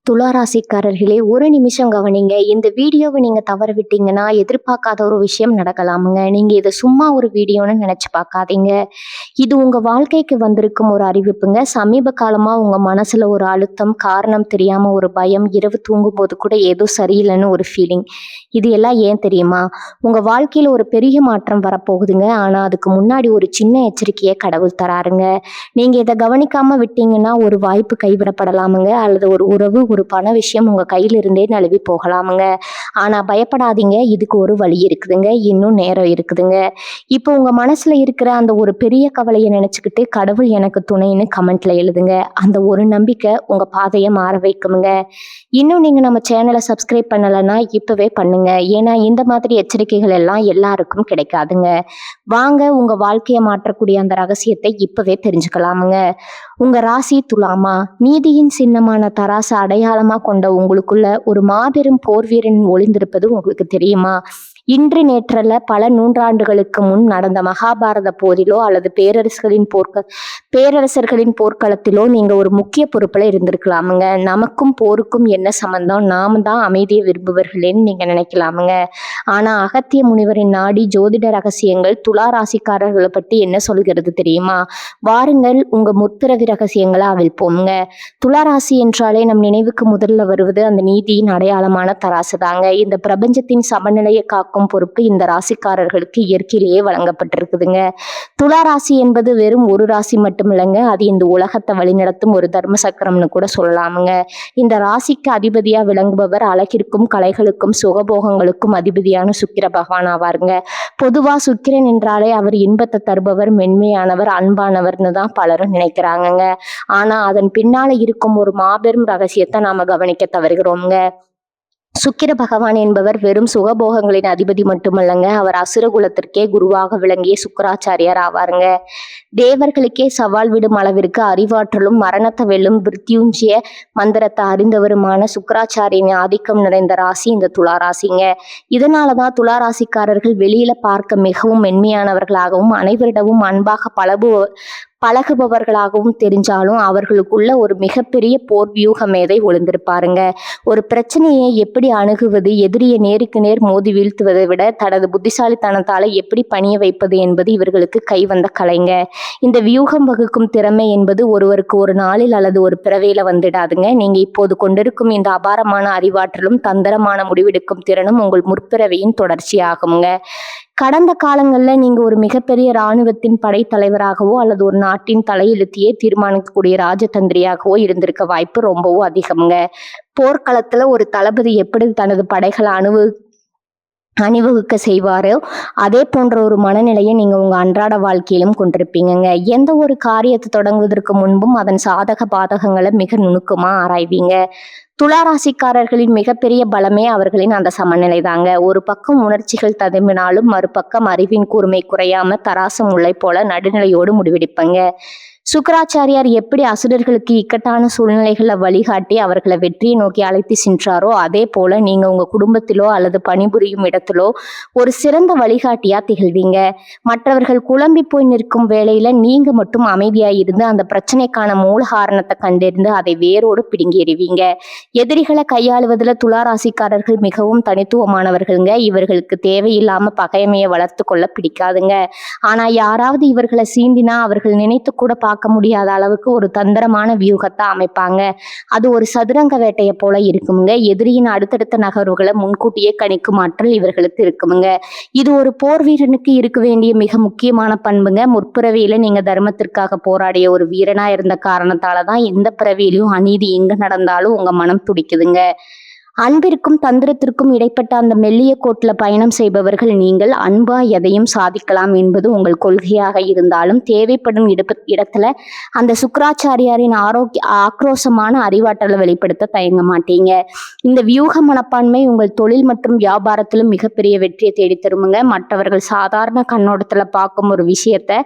துளாராசிக்காரர்களே, ஒரு நிமிஷம் கவனிங்க. இந்த வீடியோவை நீங்க தவற விட்டீங்கன்னா, எதிர்பார்க்காத ஒரு விஷயம் நடக்கலாமுங்க. நீங்க இத சும்மா ஒரு வீடியோன்னு நெனச்சு பார்க்காதீங்க. இது உங்க வாழ்க்கைக்கு வந்திருக்கும் ஒரு அறிவிப்புங்க. சமீப காலமா உங்க மனசுல ஒரு அழுத்தம், காரணம் தெரியாம ஒரு பயம், இரவு தூங்கும்போது கூட ஏதோ சரியில்லன்னு ஒரு ஃபீலிங். இது எல்லாம் ஏன் தெரியுமா? உங்க வாழ்க்கையில ஒரு பெரிய மாற்றம் வரப்போகுதுங்க. ஆனா, அதுக்கு முன்னாடி ஒரு சின்ன எச்சரிக்கைய கடவுள் தராருங்க. நீங்க இத கவனிக்காம விட்டீங்கன்னா, ஒரு வாய்ப்பு கைவிடப்படலாமுங்க. அல்லது ஒரு உறவு, ஒரு பண விஷயம் உங்க கையில இருந்தே நழுவி போகலாமுங்க. ஆனா பயப்படாதீங்க. இதுக்கு ஒரு வழி இருக்குதுங்க. இன்னும் நேரம் இருக்குதுங்க. இப்போ உங்க மனசுல இருக்கிற அந்த ஒரு பெரிய கவலைய நினைச்சுக்கிட்டு, கடவுள் எனக்கு துணைன்னு கமெண்ட்ல எழுதுங்க. அந்த ஒரு நம்பிக்கை உங்க பாதைய மாற வைக்குமுங்க. இன்னும் நீங்க நம்ம சேனல சப்ஸ்கிரைப் பண்ணலன்னா, இப்பவே பண்ணுங்க. ஏன்னா இந்த மாதிரி எச்சரிக்கைகள் எல்லாம் எல்லாருக்கும் கிடைக்காதுங்க. வாங்க உங்க வாழ்க்கைய மாற்றக்கூடிய அந்த ரகசியத்தை இப்பவே தெரிஞ்சுக்கலாமுங்க. உங்க ராசி துலாமா. நீதியின் சின்னமான தராசு அடையாளமா கொண்ட உங்களுக்குள்ள ஒரு மாபெரும் போர் வீரன் ஒளிந்திருப்பது உங்களுக்கு தெரியுமா? இன்று நேற்றல்ல, பல நூற்றாண்டுகளுக்கு முன் நடந்த மகாபாரத போரிலோ அல்லது பேரரசர்களின் போர்க்களத்திலோ நீங்க ஒரு முக்கிய பொறுப்புல இருந்திருக்கலாமுங்க. நமக்கும் போருக்கும் என்ன சம்பந்தம்? நாம தான் அமைதியை விரும்புவர்களேன்னு நீங்க நினைக்கலாமுங்க. ஆனா அகத்திய முனிவரின் நாடி ஜோதிட ரகசியங்கள் துலா ராசிக்காரர்களை பற்றி என்ன சொல்கிறது தெரியுமா? வாருங்கள் உங்க முற்பிறவி ரகசியங்களை அவிழ்ப்போம்ங்க. துலா ராசி என்றாலே நம் நினைவுக்கு முதல்ல வருவது அந்த நீதியின் அடையாளமான தராசு தாங்க. இந்த பிரபஞ்சத்தின் சமநிலையை காக்கும் பொறுப்பு இந்த ராசிக்காரர்களுக்கு இயற்கையிலேயே வழங்கப்பட்டிருக்குதுங்க. துலா ராசி என்பது வெறும் ஒரு ராசி மட்டும் இல்லைங்க. அது இந்த உலகத்தை வழிநடத்தும் ஒரு தர்ம சக்கரம்னு கூட சொல்லலாமுங்க. இந்த ராசிக்கு அதிபதியா விளங்குபவர் அழகிற்கும் கலைகளுக்கும் சுகபோகங்களுக்கும் அதிபதியான சுக்கிர பகவான் ஆவாருங்க. பொதுவா சுக்கிரன் என்றாலே அவர் இன்பத்தை தருபவர், மென்மையானவர், அன்பானவர்னு தான் பலரும் நினைக்கிறாங்கங்க. ஆனா அதன் பின்னால இருக்கும் ஒரு மாபெரும் ரகசியத்தை நாம கவனிக்க தவறுகிறோம்ங்க. சுக்கிர பகவான் என்பவர் வெறும் சுகபோகங்களின் அதிபதி மட்டுமல்லங்க, அவர் அசுர குலத்திற்கே குருவாக விளங்கிய சுக்கராச்சாரியார் ஆவாருங்க. தேவர்களுக்கே சவால் விடும் அளவிற்கு அறிவாற்றலும் மரணத்தை வெல்லும் மிருத்யுஞ்சய மந்திரத்தை அறிந்தவருமான சுக்கராச்சாரியின் ஆதிக்கம் நிறைந்த ராசி இந்த துலா ராசிங்க. இதனாலதான் துலா ராசிக்காரர்கள் வெளியில பார்க்க மிகவும் மென்மையானவர்களாகவும் அனைவரிடமும் அன்பாக பழகுபவர்களாகவும் தெரிஞ்சாலும் அவர்களுக்குள்ள ஒரு மிகப்பெரிய போர் வியூக மேதை ஒளிந்திருப்பாருங்க. ஒரு பிரச்சனையை எப்படி அணுகுவது, எதிரியை நேருக்கு நேர் மோதி வீழ்த்துவதை விட தனது புத்திசாலித்தனத்தால எப்படி பணிய வைப்பது என்பது இவர்களுக்கு கைவந்த கலைங்க. இந்த வியூகம் வகுக்கும் திறமை என்பது ஒருவருக்கு ஒரு நாளில் அல்லது ஒரு பிறவியில வந்துடாதுங்க. நீங்க இப்போது கொண்டிருக்கும் இந்த அபாரமான அறிவாற்றலும் தந்திரமான முடிவெடுக்கும் திறனும் உங்கள் முற்பிறவியின் தொடர்ச்சியாகுங்க. கடந்த காலங்கள்ல நீங்க ஒரு மிகப்பெரிய இராணுவத்தின் படைத்தலைவராகவோ அல்லது ஒரு நாட்டின் தலையெழுத்தையே தீர்மானிக்கக்கூடிய ராஜதந்திரியாகவோ இருந்திருக்க வாய்ப்பு ரொம்பவும் அதிகம்ங்க. போர்க்களத்துல ஒரு தளபதி எப்படி தனது படைகளை அணிவகுக்க செய்வாரோ அதே போன்ற ஒரு மனநிலையை நீங்க உங்க அன்றாட வாழ்க்கையிலும் கொண்டிருப்பீங்கங்க. எந்த ஒரு காரியத்தை தொடங்குவதற்கு முன்பும் அதன் சாதக பாதகங்களை மிக நுணுக்கமா ஆராய்வீங்க. துலா ராசிக்காரர்களின் மிகப்பெரிய பலமே அவர்களின் அந்த சமநிலை தாங்க. ஒரு பக்கம் உணர்ச்சிகள் ததும்பினாலும் மறுபக்கம் அறிவின் கூர்மை குறையாம தராசு முல்லை போல நடுநிலையோடு முடிவெடுப்பங்க. சுக்கராச்சாரியார் எப்படி அசுரர்களுக்கு இக்கட்டான சூழ்நிலைகளை வழிகாட்டி அவர்களை வெற்றியை நோக்கி அழைத்து சென்றாரோ அதே போல நீங்க உங்க குடும்பத்திலோ அல்லது பணிபுரியும் இடத்திலோ ஒரு சிறந்த வழிகாட்டியா திகழ்வீங்க. மற்றவர்கள் குழம்பி போய் நிற்கும் வேளையில நீங்க மட்டும் அமைதியா இருந்து அந்த பிரச்சனைக்கான மூல காரணத்தை கண்டறிந்து அதை வேரோடு பிடுங்கி எறிவீங்க. எதிரிகளை கையாளுவதில் துலா ராசிக்காரர்கள் மிகவும் தனித்துவமானவர்களுங்க. இவர்களுக்கு தேவையில்லாம பகைமையை வளர்த்து கொள்ள பிடிக்காதுங்க. ஆனா யாராவது இவர்களை சீண்டினா அவர்கள் நினைத்து கூட பார்க்க முடியாத அளவுக்கு ஒரு தந்திரமான வியூகத்தை அமைப்பாங்க. அது ஒரு சதுரங்க வேட்டையை போல இருக்குமுங்க. எதிரியின் அடுத்தடுத்த நகர்வுகளை முன்கூட்டியே கணிக்கும் ஆற்றல் இவர்களுக்கு இருக்குமுங்க. இது ஒரு போர் வீரனுக்கு இருக்க வேண்டிய மிக முக்கியமான பண்புங்க. முற்பிறவியில நீங்க தர்மத்திற்காக போராடிய ஒரு வீரனா இருந்த காரணத்தாலதான் இந்த பிறவியிலும் அநீதி எங்க நடந்தாலும் உங்க மனம் துடிக்குதுங்க. அன்பிற்கும் தந்திரத்திற்கும் இடைப்பட்ட அந்த மெல்லிய கோட்டில் பயணம் செய்பவர்கள் நீங்கள். அன்பா எதையும் சாதிக்கலாம் என்பது உங்கள் கொள்கையாக இருந்தாலும் தேவைப்படும் இடத்துல அந்த சுக்கராச்சாரியாரின் ஆக்ரோஷமான அறிவாற்றலை வெளிப்படுத்த தயங்க மாட்டீங்க. இந்த வியூக மனப்பான்மை உங்கள் தொழில் மற்றும் வியாபாரத்திலும் மிகப்பெரிய வெற்றியை தேடித்தருமுங்க. மற்றவர்கள் சாதாரண கண்ணோட்டத்துல பார்க்கும் ஒரு விஷயத்த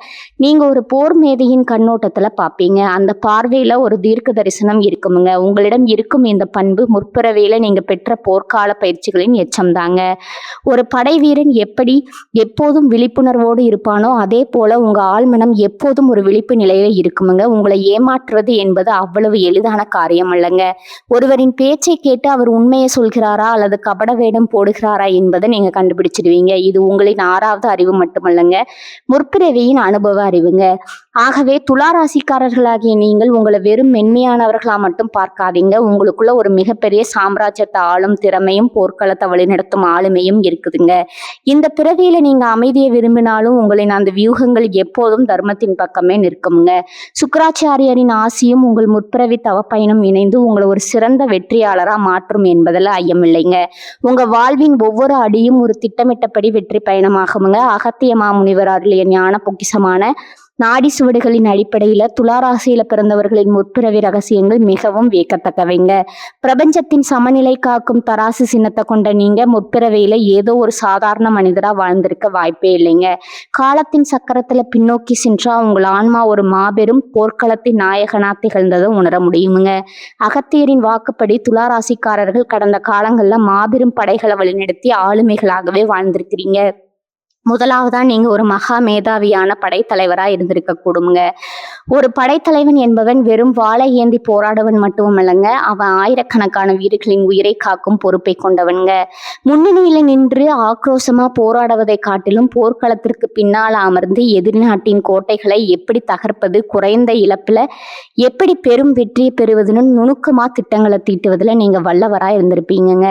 நீங்க ஒரு போர் மேதையின் கண்ணோட்டத்துல பார்ப்பீங்க. அந்த பார்வையில ஒரு தீர்க்க தரிசனம் இருக்குமுங்க. உங்களிடம் இருக்கும் இந்த பண்பு முற்பிறவியில நீங்க பெற்ற போர்க்கால பயிற்சிகளின் எச்சம்தாங்க. ஒரு படை வீரன் எப்படி எப்போதும் விழிப்புணர்வோடு இருப்பானோ அதே போல உங்க ஆழ்மனம் எப்போதும் ஒரு விழிப்பு நிலையில இருக்குமுங்க. உங்களை ஏமாற்றுவது என்பது அவ்வளவு எளிதான காரியம் அல்லங்க. ஒருவரின் பேச்சை கேட்டு அவர் உண்மையை சொல்கிறாரா அல்லது கபட வேடம் போடுகிறாரா என்பதை நீங்க கண்டுபிடிச்சிடுவீங்க. இது உங்களின் 6வது அறிவு மட்டுமல்லங்க, முற்பிறவியின் அனுபவ அறிவுங்க. ஆகவே துளாராசிக்காரர்களாகிய நீங்கள் உங்களை வெறும் மென்மையானவர்களா மட்டும் பார்க்காதீங்க. உங்களுக்குள்ள ஒரு மிகப்பெரிய சாம்ராஜ்யத்தை ஆளும் திறமையும் போர்க்களத்தை வழிநடத்தும் ஆளுமையும் இருக்குதுங்க. இந்த பிறவியில நீங்க அமைதியை விரும்பினாலும் உங்களின் அந்த வியூகங்கள் எப்போதும் தர்மத்தின் பக்கமே நிற்குங்க. சுக்கராச்சாரியரின் ஆசியும் உங்கள் முற்பிறவி தவப்பயனும் இணைந்து உங்களை ஒரு சிறந்த வெற்றியாளரா மாற்றும் என்பதில் ஐயமில்லைங்க. உங்க வாழ்வின் ஒவ்வொரு அடியும் ஒரு திட்டமிட்டபடி வெற்றி பயணமாகுங்க. அகத்திய மாமுனிவர் அருளிய ஞான பொக்கிஷமான நாடி சுவடுகளின் அடிப்படையில துளாராசியில பிறந்தவர்களின் முற்பிறவி ரகசியங்கள் மிகவும் வியக்கத்தக்கவைங்க. பிரபஞ்சத்தின் சமநிலை காக்கும் தராசு சின்னத்தை கொண்ட நீங்க முற்பிறவையில ஏதோ ஒரு சாதாரண மனிதரா வாழ்ந்திருக்க வாய்ப்பே இல்லைங்க. காலத்தின் சக்கரத்துல பின்னோக்கி சென்றா உங்கள் ஆன்மா ஒரு மாபெரும் போர்க்களத்தின் நாயகனா திகழ்ந்ததை உணர முடியுமுங்க. அகத்தியரின் வாக்குப்படி துளாராசிக்காரர்கள் கடந்த காலங்கள்ல மாபெரும் படைகளை வழிநடத்தி ஆளுமைகளாகவே வாழ்ந்திருக்கிறீங்க. முதலாவதா நீங்க ஒரு மகா மேதாவியான படைத்தலைவரா இருந்திருக்க கூடுங்க. ஒரு படைத்தலைவன் என்பவன் வெறும் வாளை ஏந்தி போராடுவன் மட்டுமல்லங்க, அவன் ஆயிரக்கணக்கான வீரர்களின் உயிரை காக்கும் பொறுப்பை கொண்டவனுங்க. முன்னணியில நின்று ஆக்ரோஷமா போராடுவதை காட்டிலும் போர்க்களத்திற்கு பின்னால அமர்ந்து எதிர்நாட்டின் கோட்டைகளை எப்படி தகர்ப்பது, குறைந்த இழப்புல எப்படி பெரும் வெற்றியை பெறுவதுன்னு நுணுக்கமா திட்டங்களை தீட்டுவதில் நீங்க வல்லவரா இருந்திருப்பீங்கங்க.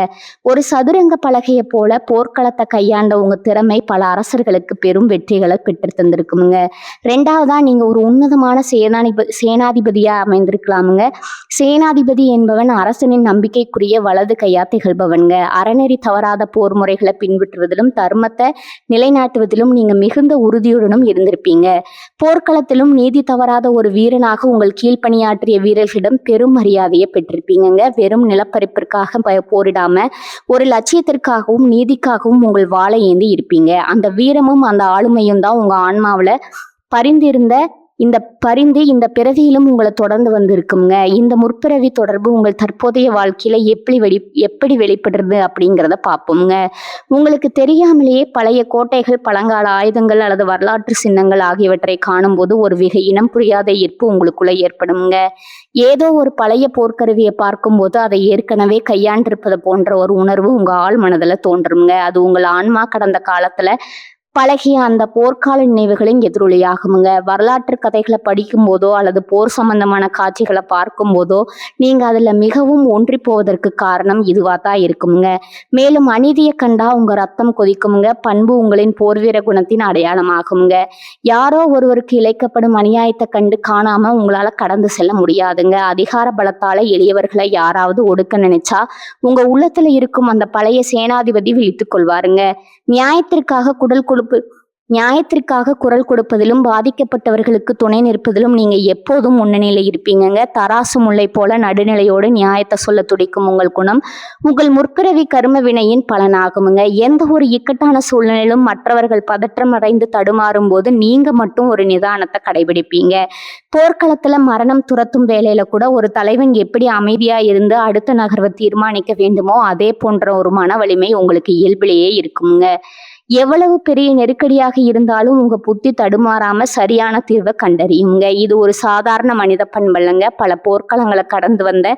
ஒரு சதுரங்க பலகையை போல போர்க்களத்தை கையாண்ட உங்க திறமை பல அரசர்களுக்கு பெரும் வெற்றிகளை பெற்று தந்திருக்குமுங்க. 2வதா நீங்க ஒரு உன்னதமான சேனாதிபதியா அமைந்திருக்கலாமுங்க. சேனாதிபதி என்பவன் அரசனின் நம்பிக்கைக்குரிய வலது கையா திகழ்பவன்க. அறநெறி தவறாத போர் முறைகளை பின்பற்றுவதிலும் தர்மத்தை நிலைநாட்டுவதிலும் நீங்க மிகுந்த உறுதியுடனும் இருந்திருப்பீங்க. போர்க்களத்திலும் நீதி தவறாத ஒரு வீரனாக உங்கள் கீழ்ப்பணியாற்றிய வீரர்களிடம் பெரும் மரியாதையை பெற்றிருப்பீங்க. வெறும் நிலப்பரப்பிற்காக போரிடாம ஒரு லட்சியத்திற்காகவும் நீதிக்காகவும் உங்கள் வாளை ஏந்தி இருப்பீங்க. அந்த வீரமும் அந்த ஆளுமையும் தான் உங்க ஆன்மாவில பரிந்து இந்த பிறவியிலும் உங்களை தொடர்ந்து வந்திருக்குங்க. இந்த முற்பிறவி தொடர்பு உங்கள் தற்போதைய வாழ்க்கையில எப்படி வெளிப்படுறது அப்படிங்கிறத பார்ப்போங்க. உங்களுக்கு தெரியாமலேயே பழைய கோட்டைகள், பழங்கால ஆயுதங்கள் அல்லது வரலாற்று சின்னங்கள் ஆகியவற்றை காணும் போது ஒரு இனம் புரியாத ஈர்ப்பு உங்களுக்குள்ள ஏற்படுங்க. ஏதோ ஒரு பழைய போர்க்கருவியை பார்க்கும்போது அதை ஏற்கனவே கையாண்டிருப்பது போன்ற ஒரு உணர்வு உங்க ஆள் மனதில் தோன்றுங்க. அது உங்கள் ஆன்மா கடந்த காலத்துல பழகிய அந்த போர்க்கால நினைவுகளின் எதிரொலியாகுமுங்க. வரலாற்று கதைகளை படிக்கும் போதோ அல்லது போர் சம்பந்தமான காட்சிகளை பார்க்கும் போதோ நீங்க அதுல மிகவும் ஒன்றி போவதற்கு காரணம் இதுவா தான் இருக்குமுங்க. மேலும் அநீதியை கண்டா உங்க ரத்தம் கொதிக்குமுங்க. பண்பு உங்களின் போர்வீர குணத்தின் அடையாளமாகுமுங்க. யாரோ ஒருவருக்கு இழைக்கப்படும் அநியாயத்தை கண்டு காணாம உங்களால கடந்து செல்ல முடியாதுங்க. அதிகார பலத்தால எளியவர்களை யாராவது ஒடுக்க நினைச்சா உங்க உள்ளத்துல இருக்கும் அந்த பழைய சேனாதிபதி விழித்துக் கொள்வாருங்க. நியாயத்திற்காக குரல் கொடுப்பதிலும் பாதிக்கப்பட்டவர்களுக்கு துணை நிற்பதிலும் நீங்க எப்போதும் முன்னணியில இருப்பீங்க. தராசு முல்லை போல நடுநிலையோடு நியாயத்தை சொல்ல துடிக்கும் உங்கள் குணம் உங்கள் முற்பிறவி கர்ம வினையின் பலனாகுமுங்க. எந்த ஒரு இக்கட்டான சூழ்நிலையிலும் மற்றவர்கள் பதற்றம் அடைந்து தடுமாறும் போது நீங்க மட்டும் ஒரு நிதானத்தை கடைபிடிப்பீங்க. போர்க்களத்துல மரணம் துரத்தும் வேலையில கூட ஒரு தலைவன் எப்படி அமைதியா இருந்து அடுத்த நகர்வை தீர்மானிக்க வேண்டுமோ அதே போன்ற ஒரு மன வலிமை உங்களுக்கு இயல்பிலேயே இருக்குங்க. எவ்வளவு பெரிய நெருக்கடியாக இருந்தாலும் உங்க புத்தி தடுமாறாம சரியான தீர்வை கண்டறியுங்க. இது ஒரு சாதாரண மனித பண்பல்லங்க, பல போர்க்களங்களை கடந்து வந்த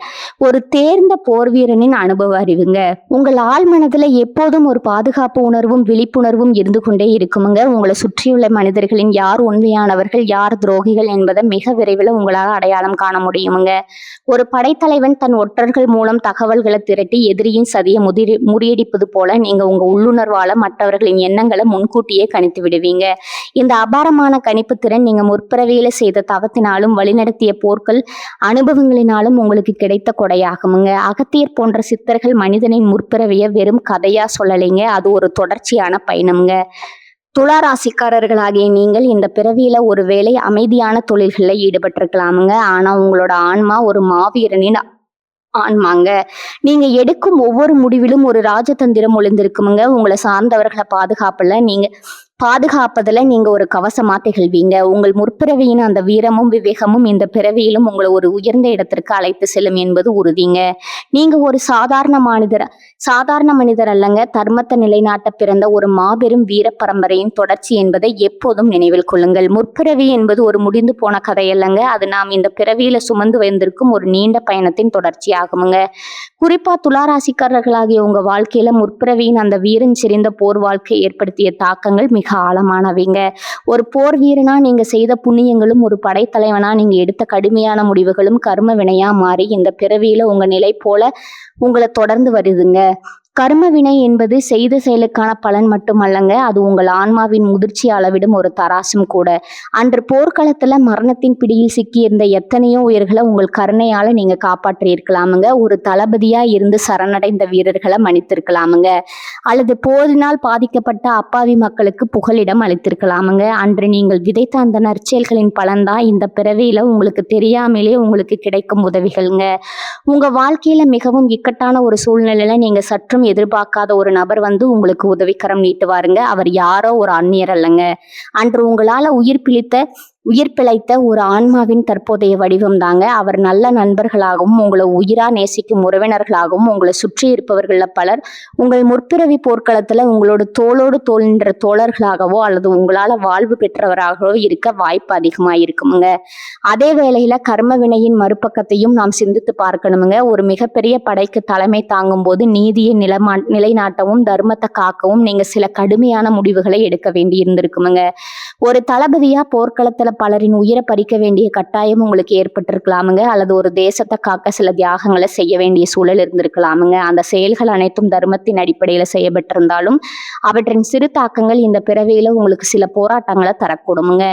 ஒரு தேர்ந்த போர் வீரனின் அனுபவ அறிவுங்க. உங்கள் ஆள் மனதுல எப்போதும் ஒரு பாதுகாப்பு உணர்வும் விழிப்புணர்வும் இருந்து கொண்டே இருக்குமுங்க. உங்களை சுற்றியுள்ள மனிதர்களின் யார் உண்மையானவர்கள் யார் துரோகிகள் என்பதை மிக விரைவில் உங்களால் அடையாளம் காண முடியுமுங்க. ஒரு படைத்தலைவன் தன் ஒற்றர்கள் மூலம் தகவல்களை திரட்டி எதிரியின் சதியை முறியடிப்பது போல நீங்க உங்க உள்ளுணர்வால மற்றவர்களின் எண்ணங்களை முன்கூட்டியே கணித்து விடுவீங்க. இந்த அபாரமான கணிப்பு திறன் நீங்க முற்பிறவியில செய்த தவத்தினாலும் வழிநடத்திய போர்கள் அனுபவங்களினாலும் உங்களுக்கு கிடைத்த கொடையாகுமுங்க. அகத்தியர் போன்ற சித்தர்கள் மனிதனின் முற்பிறவிய வெறும் கதையா சொல்லலைங்க, அது ஒரு தொடர்ச்சியான பயணம்ங்க. துளாராசிக்காரர்களாகிய நீங்கள் இந்த பிறவியில ஒருவேளை அமைதியான தொழில்களில் ஈடுபட்டிருக்கலாமுங்க. ஆனா உங்களோட ஆன்மா ஒரு மாவீரனின் ஆன்மாங்க. நீங்க எடுக்கும் ஒவ்வொரு முடிவிலும் ஒரு ராஜதந்திரம் ஒளிந்திருக்குமுங்க. உங்களை சார்ந்தவர்களை பாதுகாப்புல நீங்க பாதுகாப்பதுல நீங்க ஒரு கவசமா திகழ்வீங்க. உங்கள் முற்பிறவியின் அந்த வீரமும் விவேகமும் இந்த பிறவியிலும் உங்களை ஒரு உயர்ந்த இடத்திற்கு அழைத்து செல்லும் என்பது உறுதிங்க. நீங்க ஒரு சாதாரண மனிதர் அல்லங்க. தர்மத்தை நிலைநாட்ட பிறந்த ஒரு மாபெரும் வீர பரம்பரையின் தொடர்ச்சி என்பதை எப்போதும் நினைவில் கொள்ளுங்கள். முற்பிறவி என்பது ஒரு முடிந்து போன கதை அல்லங்க. அது நாம் இந்த பிறவியில சுமந்து வந்திருக்கும் ஒரு நீண்ட பயணத்தின் தொடர்ச்சி ஆகுமுங்க. குறிப்பா துளாராசிக்காரர்களாகிய உங்க வாழ்க்கையில முற்பிறவியின் அந்த வீரன் செறிந்த போர் வாழ்க்கை ஏற்படுத்திய தாக்கங்கள் மிக ஆழமானவைங்க. ஒரு போர் வீரனா நீங்க செய்த புண்ணியங்களும், ஒரு படைத்தலைவனா நீங்க எடுத்த கடுமையான முடிவுகளும் கர்ம வினையா மாறி இந்த பிறவியில உங்க நிலை போல உங்களை தொடர்ந்து வருதுங்க. கர்ம வினை என்பது செய்த செயலுக்கான பலன் மட்டுமல்லங்க, அது உங்கள் ஆன்மாவின் முதிர்ச்சி அளவிடும் ஒரு தராசும் கூட. அன்று போர்க்களத்துல மரணத்தின் பிடியில் சிக்கியிருந்த எத்தனையோ உயிர்களை உங்கள் கருணையால நீங்க காப்பாற்றி இருக்கலாமுங்க. ஒரு தளபதியா இருந்து சரணடைந்த வீரர்களை மன்னித்திருக்கலாமுங்க. அல்லது போரினால் பாதிக்கப்பட்ட அப்பாவி மக்களுக்கு புகலிடம் அளித்திருக்கலாமுங்க. அன்று நீங்கள் விதைத்த அந்த நற்செயல்களின் பலன்தான் இந்த பிறவியில உங்களுக்கு தெரியாமலே உங்களுக்கு கிடைக்கும் உதவிகள்ங்க. உங்க வாழ்க்கையில மிகவும் இக்கட்டான ஒரு சூழ்நிலையில நீங்க சற்றும் எதிர்பார்க்காத ஒரு நபர் வந்து உங்களுக்கு உதவிக்கரம் நீட்டுவாருங்க. அவர் யாரோ ஒரு அந்நியர் அல்லங்க. அன்று உங்களால உயிர் பிழைத்த ஒரு ஆன்மாவின் தற்போதைய வடிவம் தாங்க. அவர் நல்ல நண்பர்களாகவும் உங்களை உயிரா நேசிக்கும் உறவினர்களாகவும் உங்களை சுற்றி இருப்பவர்கள பலர் உங்கள் முற்பிறவி போர்க்களத்துல உங்களோட தோளோடு தோல் நின்ற தோழர்களாகவோ அல்லது உங்களால வாழ்வு பெற்றவராகவோ இருக்க வாய்ப்பு அதிகமாக இருக்குமுங்க. அதே வேளையில கர்ம வினையின் மறுபக்கத்தையும் நாம் சிந்தித்து பார்க்கணுமுங்க. ஒரு மிகப்பெரிய படைக்கு தலைமை தாங்கும் போது நீதியை நிலைநாட்டவும் தர்மத்தை காக்கவும் நீங்க சில கடுமையான முடிவுகளை எடுக்க வேண்டி இருந்திருக்குமுங்க. ஒரு தளபதியா போர்க்களத்துல பலரின் உயிரை பறிக்க வேண்டிய கட்டாயம் உங்களுக்கு ஏற்பட்டிருக்கலாமுங்க. அல்லது ஒரு தேசத்தை காக்க சில தியாகங்களை செய்ய வேண்டிய சூழல் இருந்திருக்கலாமுங்க. அந்த செயல்கள் அனைத்தும் தர்மத்தின் அடிப்படையில செய்யப்பட்டிருந்தாலும் அவற்றின் சிறு தாக்கங்கள் இந்த பிறவியில உங்களுக்கு சில போராட்டங்களை தரக்கூடுமுங்க.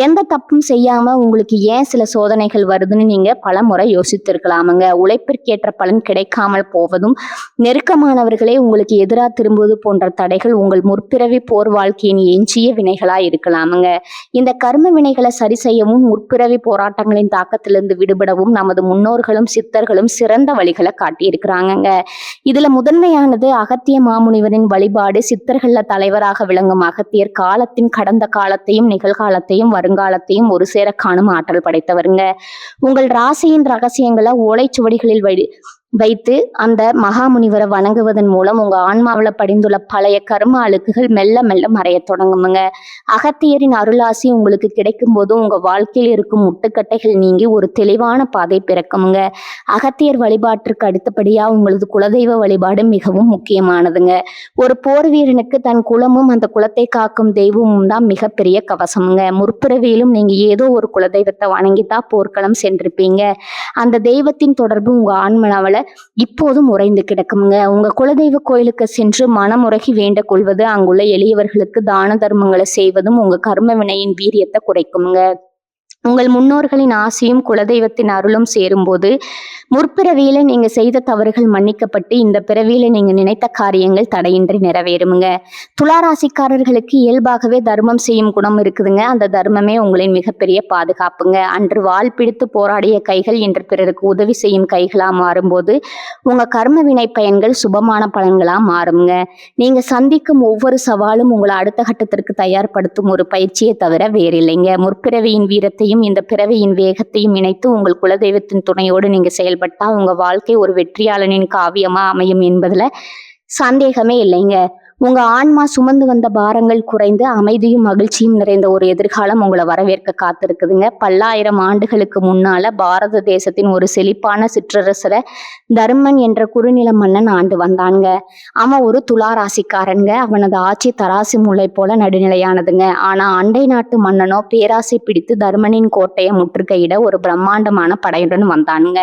எந்த தப்பும் செய்யாம உங்களுக்கு ஏன் சில சோதனைகள் வருதுன்னு நீங்க பல முறை யோசித்திருக்கலாமுங்க. உழைப்பிற்கேற்ற பலன் கிடைக்காமல் போவதும், நெருக்கமானவர்களே உங்களுக்கு எதிராக திரும்புவது போன்ற தடைகள் உங்கள் முற்பிறவி போர் வாழ்க்கையின் எஞ்சிய வினைகளா இருக்கலாமுங்க. இந்த கர்ம வினைகளை சரி செய்யவும் முற்பிறவி போராட்டங்களின் தாக்கத்திலிருந்து விடுபடவும் நமது முன்னோர்களும் சித்தர்களும் சிறந்த வழிகளை காட்டியிருக்கிறாங்க. இதுல முதன்மையானது அகத்திய மாமுனிவரின் வழிபாடு. சித்தர்கள தலைவராக விளங்கும் அகத்தியர் காலத்தின் கடந்த காலத்தையும் நிகழ்காலத்தையும் வருங்காலத்தையும் ஒரு சேர காணும் ஆற்றல் படைத்தவருங்க. உங்கள் ராசியின் ரகசியங்களை ஓலைச்சுவடிகளில் வைத்து அந்த மகாமுனிவரை வணங்குவதன் மூலம் உங்க ஆன்மாவில படிந்துள்ள பழைய கர்ம அழுக்குகள் மெல்ல மெல்ல மறைய தொடங்குமுங்க. அகத்தியரின் அருளாசி உங்களுக்கு கிடைக்கும் போது உங்க வாழ்க்கையில் இருக்கும் முட்டுக்கட்டைகள் நீங்கி ஒரு தெளிவான பாதை பிறக்குமுங்க. அகத்தியர் வழிபாட்டிற்கு அடுத்தபடியா உங்களது குலதெய்வ வழிபாடு மிகவும் முக்கியமானதுங்க. ஒரு போர் வீரனுக்கு தன் குலமும் அந்த குலத்தை காக்கும் தெய்வமும் தான் மிகப்பெரிய கவசமுங்க. முற்பிறவியிலும் நீங்க ஏதோ ஒரு குலதெய்வத்தை வணங்கித்தான் போர்க்களம் சென்றிருப்பீங்க. அந்த தெய்வத்தின் தொடர்பு உங்க ஆன்மனாவல இப்போதும் உறைந்து கிடக்குங்க. உங்க குலதெய்வ கோயிலுக்கு சென்று மனமுருகி வேண்ட கொள்வது, அங்குள்ள எளியவர்களுக்கு தான தர்மங்களை செய்வதும் உங்க கர்ம வினையின் வீரியத்தை குறைக்குங்க. உங்கள் முன்னோர்களின் ஆசையும் குலதெய்வத்தின் அருளும் சேரும்போது முற்பிறவியில நீங்க செய்த தவறுகள் மன்னிக்கப்பட்டு இந்த பிறவியில நீங்க நினைத்த காரியங்கள் தடையின்றி நிறைவேறுமுங்க. துளாராசிக்காரர்களுக்கு இயல்பாகவே தர்மம் செய்யும் குணம் இருக்குதுங்க. அந்த தர்மமே உங்களின் மிகப்பெரிய பாதுகாப்புங்க. அன்று வாள் பிடித்து போராடிய கைகள் இன்று பிறருக்கு உதவி செய்யும் கைகளா மாறும்போது உங்க கர்ம வினை பயன்கள் சுபமான பலன்களா மாறுங்க. நீங்க சந்திக்கும் ஒவ்வொரு சவாலும் உங்களை அடுத்த கட்டத்திற்கு தயார்படுத்தும் ஒரு பயிற்சியை தவிர வேறில்லைங்க. முற்பிறவியின் வீரத்தையும் இந்த பிறவியின் வேகத்தையும் இணைத்து உங்கள் குலதெய்வத்தின் துணையோடு நீங்க செயல்பட்டா உங்க வாழ்க்கை ஒரு வெற்றியாளனின் காவியமா அமையும் என்பதுல சந்தேகமே இல்லைங்க. உங்க ஆன்மா சுமந்து வந்த பாரங்கள் குறைந்து அமைதியும் மகிழ்ச்சியும் நிறைந்த ஒரு எதிர்காலம் உங்களை வரவேற்க காத்திருக்குதுங்க. பல்லாயிரம் ஆண்டுகளுக்கு முன்னால பாரத தேசத்தின் ஒரு செழிப்பான சிற்றரசரை தர்மன் என்ற குறுநில மன்னன் ஆண்டு வந்தாங்க. அவன் ஒரு துளாராசிக்காரங்க. அவனது ஆட்சி தராசு முல்லை போல நடுநிலையானதுங்க. ஆனா அண்டை நாட்டு மன்னனோ பேராசை பிடித்து தர்மனின் கோட்டையை முற்றுகையிட ஒரு பிரம்மாண்டமான படையுடன் வந்தானுங்க.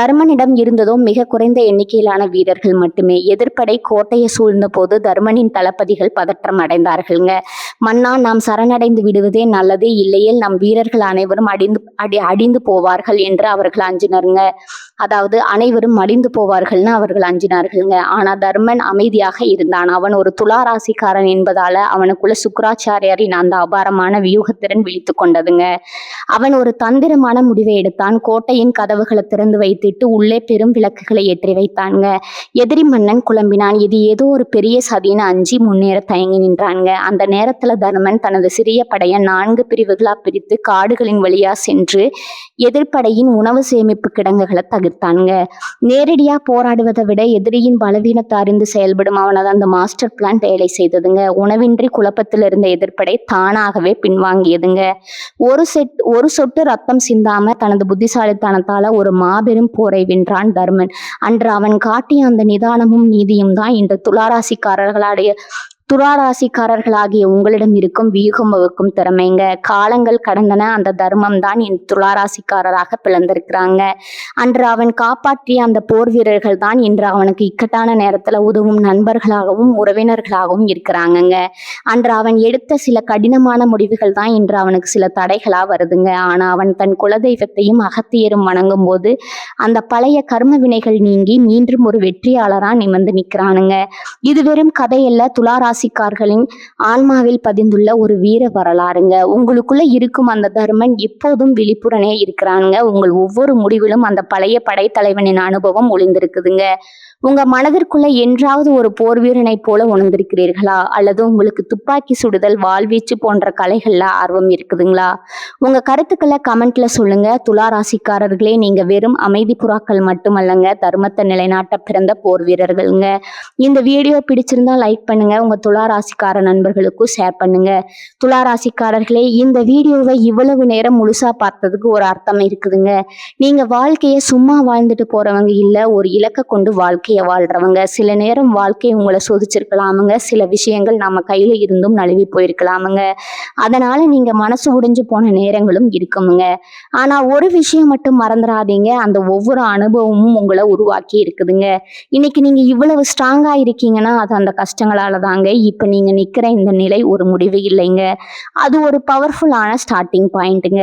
தர்மனிடம் இருந்ததோ மிக குறைந்த எண்ணிக்கையிலான வீரர்கள் மட்டுமே. எதிர்ப்படை கோட்டையை சூழ்ந்த போது தர்மனின் தளபதிகள் பதற்றம் அடைந்தார்கள்ங்க. மன்னா, நாம் சரணடைந்து விடுவதே நல்லது, இல்லையேல் நம் வீரர்கள் அனைவரும் அடிந்து போவார்கள் என்று அவர்கள் அஞ்சினருங்க. அதாவது அனைவரும் மடிந்து போவார்கள்னு அவர்கள் அஞ்சினார்கள்ங்க. ஆனா தர்மன் அமைதியாக இருந்தான். அவன் ஒரு துளாராசிக்காரன் என்பதால அவனுக்குள்ள சுக்கராச்சாரியாரின் அந்த அபாரமான வியூகத்திறன் விழித்து கொண்டதுங்க. அவன் ஒரு தந்திரமான முடிவை எடுத்தான். கோட்டையின் கதவுகளை திறந்து வைத்துட்டு உள்ளே பெரும் விளக்குகளை ஏற்றி வைத்தாங்க. எதிரி மன்னன் குழம்பினான். இது ஏதோ ஒரு பெரிய சதி அப்படின்னு அஞ்சி முன்னேற தயங்கி நின்றாங்க. அந்த நேரத்துல தருமன் தனது சிறிய படையை 4 பிரிவுகளா பிரித்து காடுகளின் வழியா சென்று எதிர்ப்படையின் உணவு சேமிப்பு கிடங்குகளை தகர்த்தானுங்க. நேரடியா போராடுவதை விட எதிரியின் பலவீனத்தை அறிந்து செயல்படும் அவனது அந்த மாஸ்டர் பிளான் வேலை செய்ததுங்க. உணவின்றி குழப்பத்தில் இருந்த எதிர்ப்படை தானாகவே பின்வாங்கியதுங்க. ஒரு சொட்டு ரத்தம் சிந்தாம தனது புத்திசாலித்தனத்தால ஒரு மாபெரும் போரை வென்றான் தருமன். அன்று அவன் காட்டிய அந்த நிதானமும் நீதியும் தான் இன்று துளாராசிக்காரர்களாகிய உங்களிடம் இருக்கும் வியூகம் வகுக்கும் திறமைங்க. காலங்கள் கடந்தன, அந்த தர்மம் தான் என் துளாராசிக்காரராக பிளந்திருக்கிறாங்க. அன்று அவன் காப்பாற்றிய அந்த போர் வீரர்கள் தான் இன்று அவனுக்கு இக்கட்டான நேரத்துல உதவும் நண்பர்களாகவும் உறவினர்களாகவும் இருக்கிறாங்கங்க. அன்று அவன் எடுத்த சில கடினமான முடிவுகள் தான் இன்று அவனுக்கு சில தடைகளா வருதுங்க. ஆனா அவன் தன் குலதெய்வத்தையும் அகத்தியரும் வணங்கும் போது அந்த பழைய கர்ம வினைகள் நீங்கி மீண்டும் ஒரு வெற்றியாளரா நிமிர்ந்து நிற்கிறானுங்க. இது வெறும் கதையல்ல, துளாராசிக்காரர்களின் ஆன்மாவில் பதிந்துள்ள ஒரு வீர வரலாறுங்க. உங்களுக்குள்ள இருக்கும் அந்த தர்மன் எப்போதும் விழிப்புடனே இருக்கிறானுங்க. உங்கள் ஒவ்வொரு முடிவிலும் அந்த பழைய படைத்தலைவனின் அனுபவம் ஒளிந்திருக்குதுங்க. உங்க மனதிற்குள்ள என்றாவது ஒரு போர் வீரனை போல உணர்ந்திருக்கிறீர்களா? அல்லது உங்களுக்கு துப்பாக்கி சுடுதல், வாழ்வீச்சு போன்ற கலைகள்ல ஆர்வம் இருக்குதுங்களா? உங்க கருத்துக்களை கமெண்ட்ல சொல்லுங்க. துளாராசிக்காரர்களே, நீங்க வெறும் அமைதி புறாக்கள் மட்டுமல்லங்க, தர்மத்தை நிலைநாட்ட பிறந்த போர் வீரர்கள்ங்க. இந்த வீடியோ பிடிச்சிருந்தா லைக் பண்ணுங்க. உங்க துளாராசிக்கார நண்பர்களுக்கும் ஷேர் பண்ணுங்க. துளாராசிக்காரர்களே, இந்த வீடியோவை இவ்வளவு நேரம் முழுசா பார்த்ததுக்கு ஒரு அர்த்தம் இருக்குதுங்க. நீங்க வாழ்க்கையை சும்மா வாழ்ந்துட்டு போறவங்க இல்ல, ஒரு இலக்கை கொண்டு வாழ்க்கையை வாழ்றவங்க. சில நேரம் வாழ்க்கை உங்களை சோதிச்சிருக்கலாமுங்க. சில விஷயங்கள் நம்ம கையில இருந்தும் நழுவி போயிருக்கலாமுங்க. அதனால நீங்க மனசு உடைஞ்சு போன நேரங்களும் இருக்குமுங்க. ஆனா ஒரு விஷயம் மட்டும் மறந்துடாதீங்க, அந்த ஒவ்வொரு அனுபவமும் உங்களை உருவாக்கி இருக்குதுங்க. இன்னைக்கு நீங்க இவ்வளவு ஸ்ட்ராங்கா இருக்கீங்கன்னா அது அந்த கஷ்டங்களால தாங்க. இப்ப நீங்க நிக்கிற இந்த நிலை ஒரு முடிவு இல்லைங்க, அது ஒரு பவர்ஃபுல்லான ஸ்டார்டிங் பாயிண்ட்டுங்க.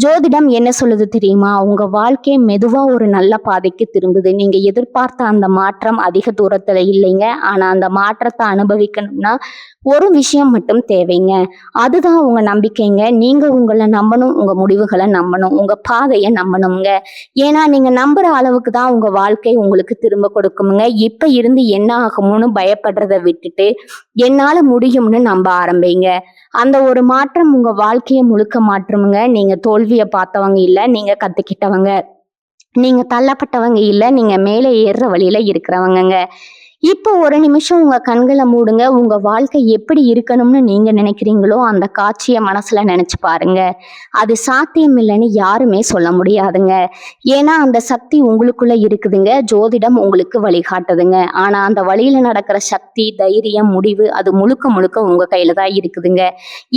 ஜோதிடம் என்ன சொல்லுது தெரியுமா? உங்க வாழ்க்கை மெதுவா ஒரு நல்ல பாதைக்கு திரும்புது. நீங்க எதிர்பார்த்த அந்த மாற்றம் அதிக தூரத்துல இல்லைங்க. ஆனா அந்த மாற்றத்தை அனுபவிக்கணும்னா ஒரு விஷயம் மட்டும் தேவைங்க, அதுதான் உங்க நம்பிக்கைங்க. நீங்க உங்களை நம்பணும், உங்க முடிவுகளை நம்பணும், உங்க பாதையை நம்பணுங்க. ஏன்னா நீங்க நம்புற அளவுக்கு தான் உங்க வாழ்க்கை உங்களுக்கு திரும்ப கொடுக்குமுங்க. இப்ப இருந்து என்ன ஆகும்னு பயப்படுறத விட்டுட்டு என்னால முடியும்னு நம்ப ஆரம்பிங்க. அந்த ஒரு மாற்றம் உங்க வாழ்க்கையை முழுக்க மாற்றுமுங்க. நீங்க தோல்வியை பார்த்தவங்க இல்ல, நீங்க கத்துக்கிட்டவங்க. நீங்க தள்ளப்பட்டவங்க இல்ல, நீங்க மேலே ஏறுற வழியில இருக்கிறவங்கங்க. இப்போ ஒரு நிமிஷம் உங்க கண்களை மூடுங்க. உங்க வாழ்க்கை எப்படி இருக்கணும்னு நீங்க நினைக்கிறீங்களோ அந்த காட்சியை மனசுல நினைச்சு பாருங்க. அது சாத்தியம் இல்லைன்னு யாருமே சொல்ல முடியாதுங்க. ஏன்னா அந்த சக்தி உங்களுக்குள்ள இருக்குதுங்க. ஜோதிடம் உங்களுக்கு வழிகாட்டுதுங்க. ஆனா அந்த வழியில நடக்கிற சக்தி, தைரியம், முடிவு அது முழுக்க முழுக்க உங்க கையில தான் இருக்குதுங்க.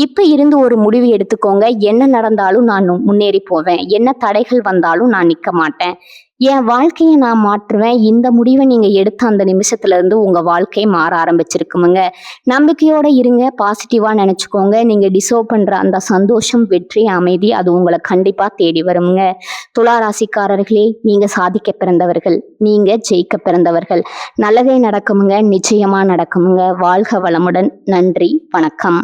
இப்ப இருந்து ஒரு முடிவு எடுத்துக்கோங்க. என்ன நடந்தாலும் நான் முன்னேறி போவேன், என்ன தடைகள் வந்தாலும் நான் நிக்க மாட்டேன், என் வாழ்க்கையை நான் மாற்றுவேன். இந்த முடிவை நீங்க எடுத்த அந்த நிமிஷத்துல இருந்து உங்க வாழ்க்கை மாற ஆரம்பிச்சிருக்குமுங்க. நம்பிக்கையோட இருங்க, பாசிட்டிவா நினைச்சுக்கோங்க. நீங்க டிசர்வ் பண்ற அந்த சந்தோஷம், வெற்றி, அமைதி அது உங்களை கண்டிப்பா தேடி வருங்க. துளாராசிக்காரர்களே, நீங்க சாதிக்க பிறந்தவர்கள், நீங்க ஜெயிக்க பிறந்தவர்கள். நல்லதே நடக்குமுங்க, நிச்சயமா நடக்குமுங்க. வாழ்க வளமுடன். நன்றி, வணக்கம்.